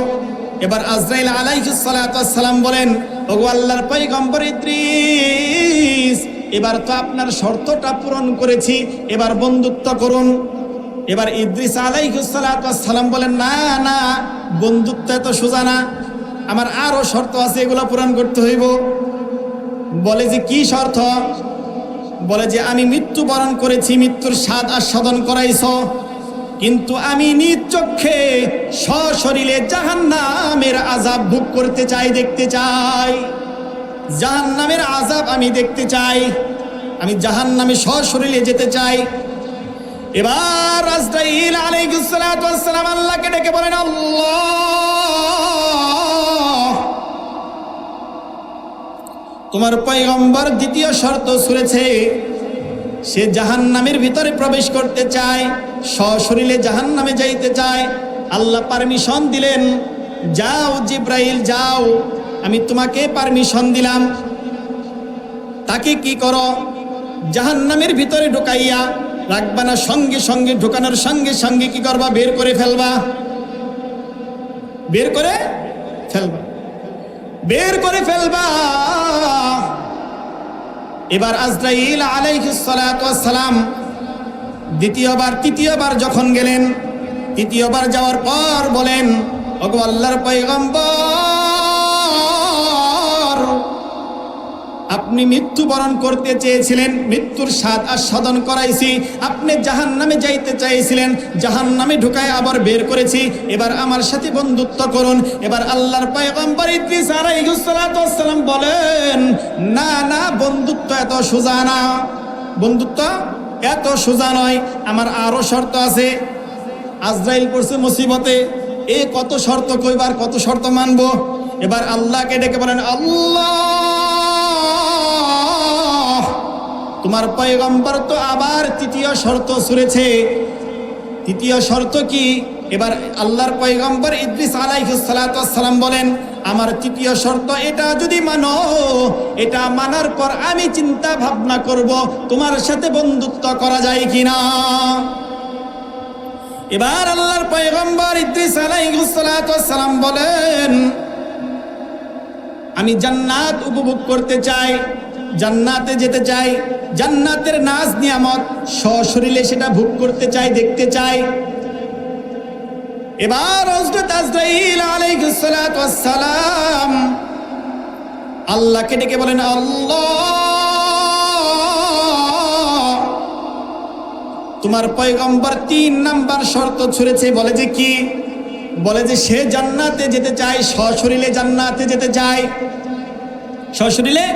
এবার আজরাইল আলাইহিস সালাতু ওয়াস সালাম বলেন, ওগো আল্লাহর পয়গম্বর ইদ্রিস, এবার তো আপনার শর্তটা পূরণ করেছি, এবার বন্ধুত্ব করুন। এবার ইদ্রিস আলাইহিস সালাতু ওয়াস সালাম বলেন, না না, বন্ধুত্ব এত সোজা না, আমার আরো শর্ত আছে, এগুলো পূরণ করতে হইব। বলে যে কি শর্ত? বলে যে আমি মৃত্যুবরণ করেছি, মৃত্যুর স্বাদ আস্বাদন করাইছ, কিন্তু আমি নিজ চক্ষে সশরীরে জাহান্নামের আযাব ভোগ করতে চাই, দেখতে চাই। জাহান্নামের আযাব আমি দেখতে চাই, আমি জাহান্নামে সশরীরে যেতে চাই। এবার আজরাইল আলাইহিস সালাতু ওয়াস সালাম আল্লাহকে ডেকে বলেন, আল্লাহ, তোমার পয়গম্বর দ্বিতীয় শর্ত ছুঁড়েছে, সে জাহান্নামের ভিতরে প্রবেশ করতে চায়, সশরীরে জাহান্নামে যাইতে চায়। আল্লাহ পারমিশন দিলেন, যাও জিব্রাইল যাও, আমি তোমাকে পারমিশন দিলাম। তাকে কি করো? জাহান্নামের ভিতরে ঢুকাইয়া রাখবা না, সঙ্গে সঙ্গে ঢুকানোর সঙ্গে সঙ্গে কি করবা? বের করে ফেলবা, বের করে ফেলবা, বের করে ফেলবা। এবার আজরাইল আলাইহিস সালাতু ওয়াস সালাম দ্বিতীয়বার, তৃতীয়বার যখন গেলেন, তৃতীয়বার যাওয়ার পর বলেন, ওগো আল্লাহর পয়গম্বর, আপনি মৃত্যুবরণ করতে চেয়েছিলেন, মৃত্যুর স্বাদ আস্বাদন করাইছি। আপনি জাহান্নামে যাইতে চাইছিলেন, জাহান্নামে ঢুকায় আবার বের করেছি। এবার আমার সাথে বন্ধুত্ব করুন। এবার আল্লাহর পয়গম্বর ইদ্রিস আলাইহিস সালাতু ওয়াস সালাম বলেন, না না, বন্ধুত্ব এত সোজা না, বন্ধুত্ব এত সোজা নয়, আমার আরো শর্ত আছে। আজরাইল পড়ছে মুসিবতে, এ কত শর্ত কইবার, কত শর্ত মানবো। এবার আল্লাহকে ডেকে বলেন, আল্লাহ, তোমার পয়গম্বর তো আবার তৃতীয় শর্ত ছুঁড়েছে। তৃতীয় শর্ত কি? এবার আল্লাহর পয়গম্বর ইদ্রিস আলাইহিস সালাতু ওয়াস সালাম বলেন, আমার তৃতীয় শর্ত এটা যদি মানো, এটা মানার পর আমি চিন্তা ভাবনা করব তোমার সাথে বন্ধুত্ব করা যায় কিনা। এবার আল্লাহর পয়গম্বর ইদ্রিস আলাইহিস সালাতু ওয়াস সালাম বলেন, আমি জান্নাত উপভোগ করতে চাই, জান্নাতে যেতে চাই, জান্নাতের নাজ নিয়ামত সশরীরে সেটা ভোগ করতে চাই, দেখতে চাই। এবার হযরত আজরাইল আলাইহিস সালাতু ওয়াস সালাম আল্লাহকে ডেকে বলেন, আল্লাহ, তোমার পয়গম্বর 3 নাম্বার শর্ত ছুঁড়েছে। বলে যে কি? বলে যে সে জান্নাতে যেতে চায়, সশরীরে জান্নাতে যেতে চায়, সশরীরে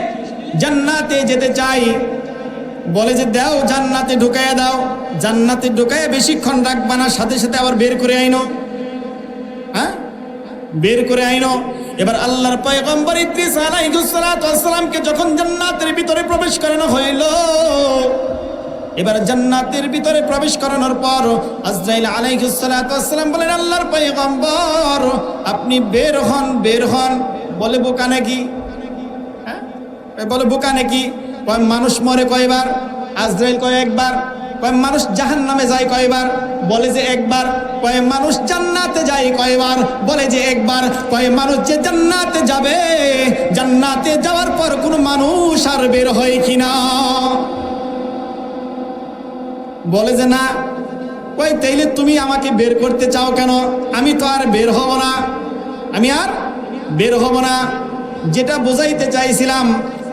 জান্নাতে যেতে চাই। বলে যে দাও জান্নাতে ঢুকাইয়া দাও, জান্নাতে ঢুকাইয়া বেশিক্ষণ রাখবা না, সাথে সাথে আবার বের করে আইনো। হ্যাঁ, বের করে আইনো। এবার আল্লাহর পয়গম্বর ইদ্রিস আলাইহিস সালাতু ওয়াস সালামকে যখন জান্নাতের ভিতরে প্রবেশ করানো হইল, এবার জান্নাতের ভিতরে প্রবেশ করানোর পর আজরাইল আলাইহিস সালাতু ওয়াস সালাম বলেন, আল্লাহর পয়গম্বর আপনি বের হন, বের হন। বলে বোকা নাকি? হ্যাঁ, বলে বোকা নাকি? কয় মানুষ মরে কয়বার? আজরাইল কয় একবার। কয় মানুষ জাহান্নামে যায় কয়বার? বলে যে একবার। কয় মানুষ জান্নাতে যায় কয়বার? বলে যে একবার। কয় মানুষ যে জান্নাতে যাবে, জান্নাতে যাওয়ার পর কোনো মানুষ আর বের হয় কিনা? বলে যে না। কই তাইলে তুমি আমাকে বের করতে চাও কেন? আমি তো আর বের হব না, আমি আর বের হব না। যেটা বোঝাইতে চাইছিলাম,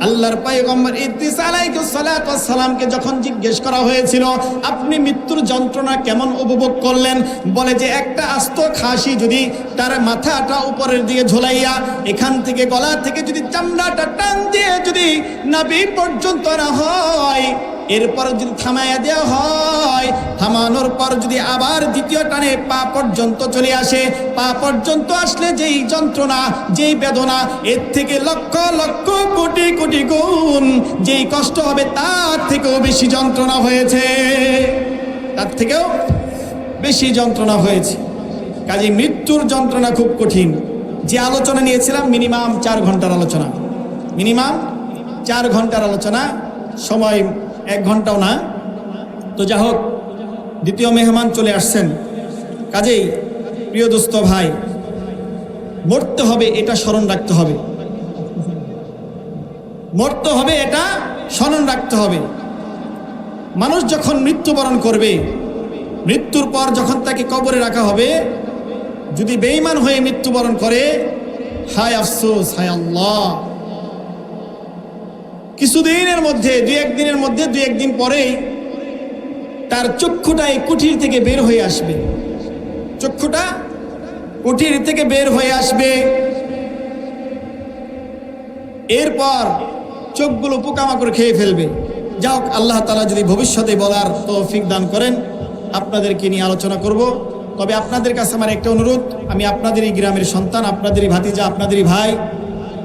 আল্লাহর পয়গম্বর ইদ্রিস আলাইহিস সালাতু ওয়াস সালামকে যখন জিজ্ঞেস করা হয়েছিল আপনি মৃত্যুর যন্ত্রণা কেমন উপভোগ করলেন, বলে যে একটা আস্ত খাসি যদি তার মাথাটা উপরের দিকে ঝোলাইয়া এখান থেকে গলা থেকে যদি চামড়াটা টান দিয়ে যদি নাভি পর্যন্ত না হয়, এরপর যদি থামাইয়া দেওয়া হয়, থামানোর পর যদি আবার দ্বিতীয় টানে পা পর্যন্ত চলে আসে, পা পর্যন্ত আসলে যেই যন্ত্রণা, যেই বেদনা, এর থেকে লক্ষ লক্ষ কোটি কোটি গুণ যেই কষ্ট হবে তার থেকেও বেশি যন্ত্রণা হয়েছে, তার থেকেও বেশি যন্ত্রণা হয়েছে। কাজে মৃত্যুর যন্ত্রণা খুব কঠিন। যে আলোচনা নিয়েছিলাম মিনিমাম 4 ঘন্টার আলোচনা, মিনিমাম 4 ঘন্টার আলোচনা, সময় 1 ঘন্টাও না। তো যা হোক, দ্বিতীয় মেহমান চলে আসছেন। কাজেই প্রিয় দোস্ত ভাই, মরতে হবে এটা স্মরণ রাখতে হবে, মরতে হবে এটা স্মরণ রাখতে হবে। মানুষ যখন মৃত্যুবরণ করবে, মৃত্যুর পর যখন তাকে কবরে রাখা হবে, যদি বেঈমান হয়ে মৃত্যুবরণ করে, হায় আফসোস, হায় আল্লাহ, কিছুদিনের মধ্যে, 2-1 দিনের মধ্যে, 2-1 দিন পরেই তার চক্ষুটা এই কুঠির থেকে বের হয়ে আসবে, চক্ষুটা কুঠির থেকে বের হয়ে আসবে। এরপর চোখগুলো পোকামাকড় খেয়ে ফেলবে। যা হোক, আল্লাহ তাআলা যদি ভবিষ্যতে বলার তৌফিক দান করেন আপনাদেরকে নিয়ে আলোচনা করব। তবে আপনাদের কাছে আমার একটা অনুরোধ, আমি আপনাদেরই গ্রামের সন্তান, আপনাদেরই ভাতিজা, আপনাদেরই ভাই,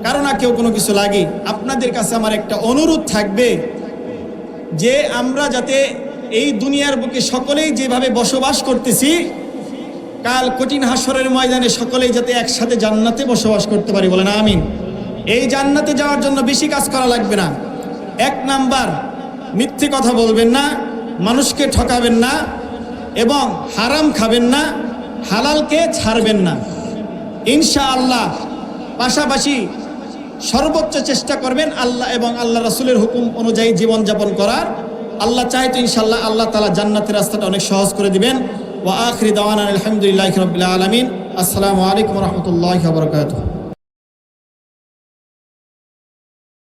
কারো না কেউ কোনো কিছু লাগে। আপনাদের কাছে আমার একটা অনুরোধ থাকবে যে আমরা যাতে এই দুনিয়ার বুকে সকলেই যেভাবে বসবাস করতেছি, কাল কঠিন হাসরের ময়দানে সকলেই যাতে একসাথে জান্নাতে বসবাস করতে পারি। বলেন আমিন। এই জান্নাতে যাওয়ার জন্য বেশি কাজ করা লাগবে না। 1 নাম্বার, মিথ্যে কথা বলবেন না, মানুষকে ঠকাবেন না, এবং হারাম খাবেন না, হালালকে ছাড়বেন না ইনশাআল্লাহ। পাশাপাশি সর্বোচ্চ চেষ্টা করবেন আল্লাহ এবং আল্লাহ রাসূলের হুকুম অনুযায়ী জীবনযাপন করার। আল্লাহ চায় তো ইনশাআল্লাহ আল্লাহ তাআলা জান্নাতের রাস্তাটা অনেক সহজ করে দিবেন। ওয়া আখিরি দাওয়ানা আলহামদুলিল্লাহি রাব্বিল আলামিন। আসসালামু আলাইকুম ওয়া রাহমাতুল্লাহি ওয়া বারাকাতুহু।